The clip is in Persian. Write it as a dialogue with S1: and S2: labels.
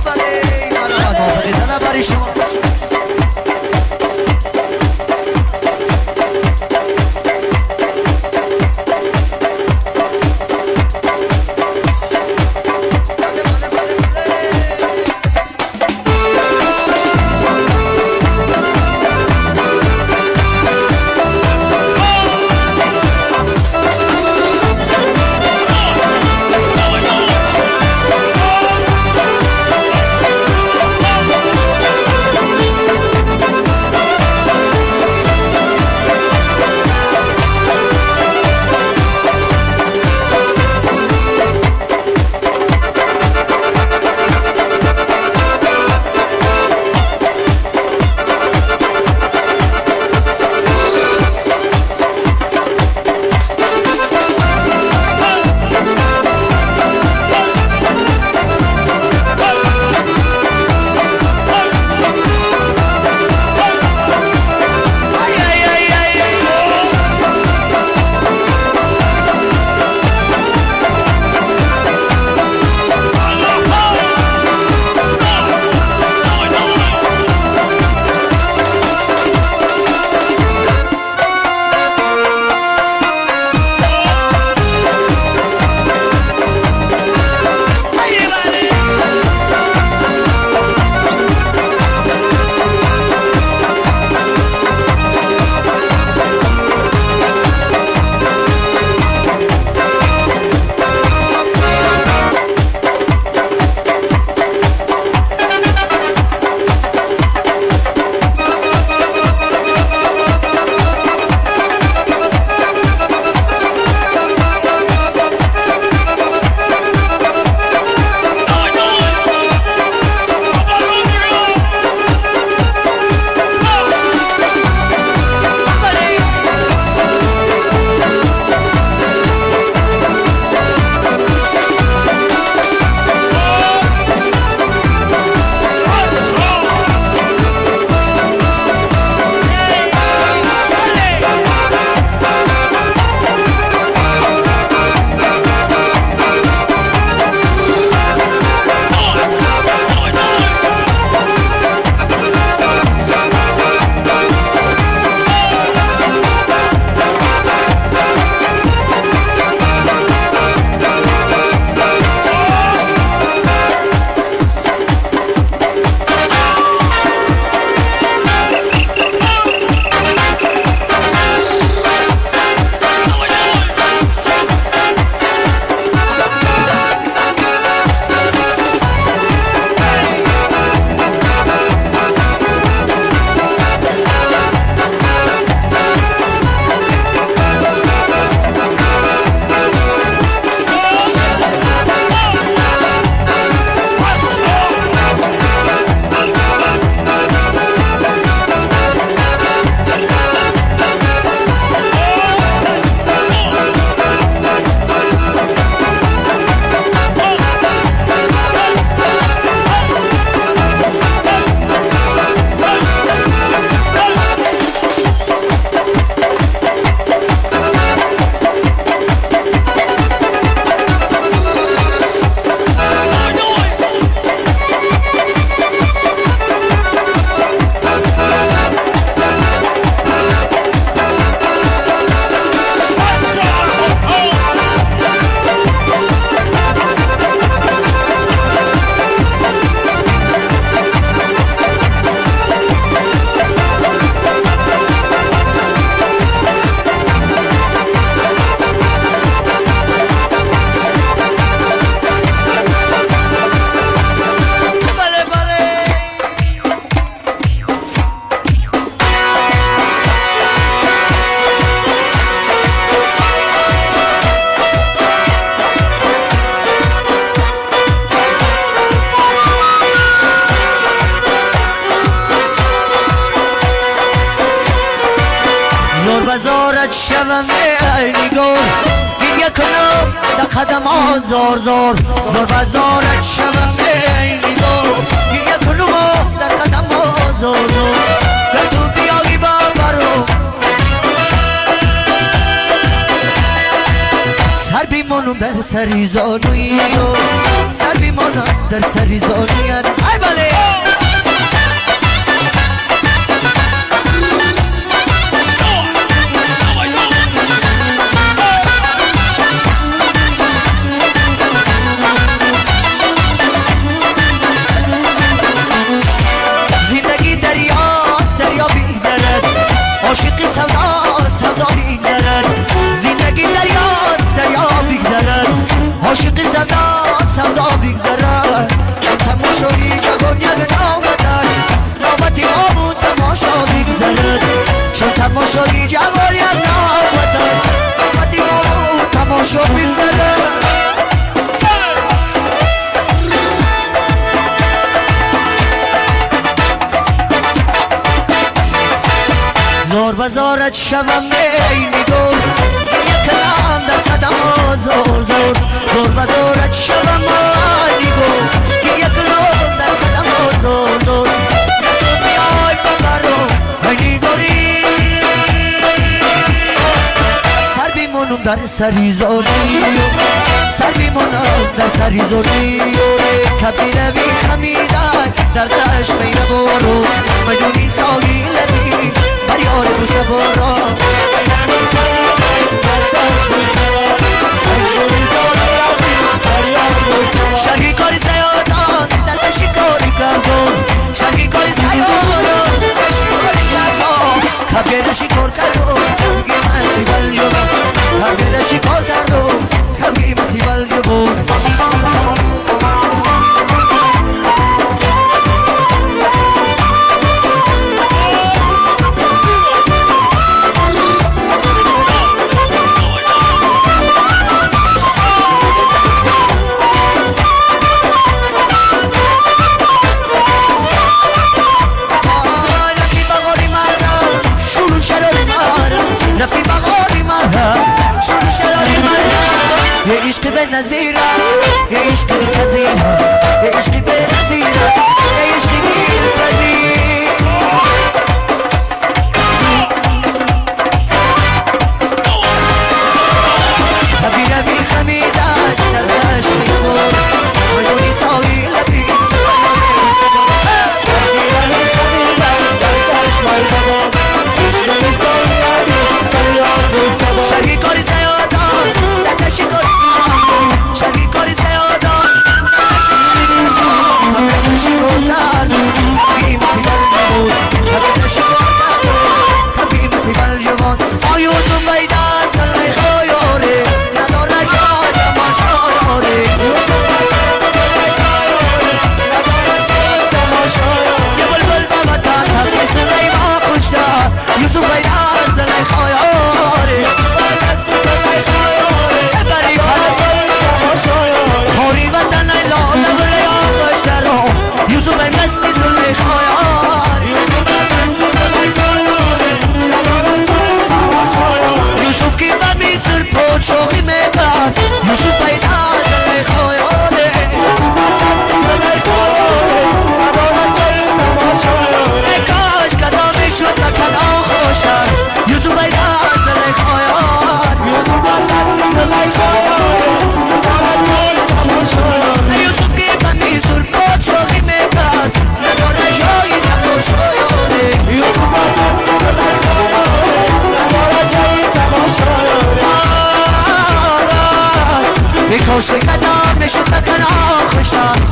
S1: بله مرحبا موافقی دادم برای شما
S2: بزارت شوم ای نگار گریه کنم در قدم ها زار زار زار بزارت شوم ای نگار گریه کنم در قدم ها زار زار و تو بیایی بابرو سر بیمانو بره و سریزانوی سر بیمانم در سریزانویت ای بله زندگی دریاست دریا بیگذرد عاشقی سودا سودا بیگذرد زندگی دریاست دریا بیگذرد عاشقی سودا سودا بیگذرد چون تماشایی جوانی به نامدن نوبتی ما بود تماشا بیگذرد چون تماشایی جوانی به نامدن نوبتی ما بود تماشا بیگذرد زور بزارت شوم بین دور یک کلام در قدم ها زور زور زور بزارت شوم بین دور یک کلام در قدم ها زور زور نتو بیای ببرو بینی دوری سر بیمونم در سری زوری سر بیمونم در سری زوری کبی روی خمیدن در دشت میره برو بدونی ساحل بی یار بوسه برا شنگی کاری سیادان در شکاری کردم شنگی کاری سیادان در شکاری کردم کبیر شکار کردم کبگی مسی بل جبم کبیر شکار کردم کبگی مسی بل جبم رفتی بغاری مرهم شروع شراری مرهم یه عشق به نظیرم یه عشق بی تزیرم یه عشق به نظیرم یه عشق دیر پذیر کبی روی خمیدن در عشق یدور مجونی ساوی لبی شنگی کاری سیادان در شکاری کردم شنگی کاری سیادان در شکاری کردم کبیر شکار کردم کبیر مسی بل جبان کبیر شکار کردم کبیر مسی بل جبان آیوزم بیده سلی خیاره ندار نجای تماشا داره یه بلبل با وطن تبری سلی ما خوش دار یوسف بیده سلی خیاره خوری وطن ایلا نبره یا خوشترا یوسف مستی سلی خیاره یوسف کی و میسر پوچوی میبرد یوسف ایده سلی خیاره ای کاش کدامی شد نکنا خوشتر یوسف ایده سلی خیاره یوسف کی و میسر پوچوی میبرد نداره جایی نموشایاره بیکاش کدام نشد نکنا خوشتر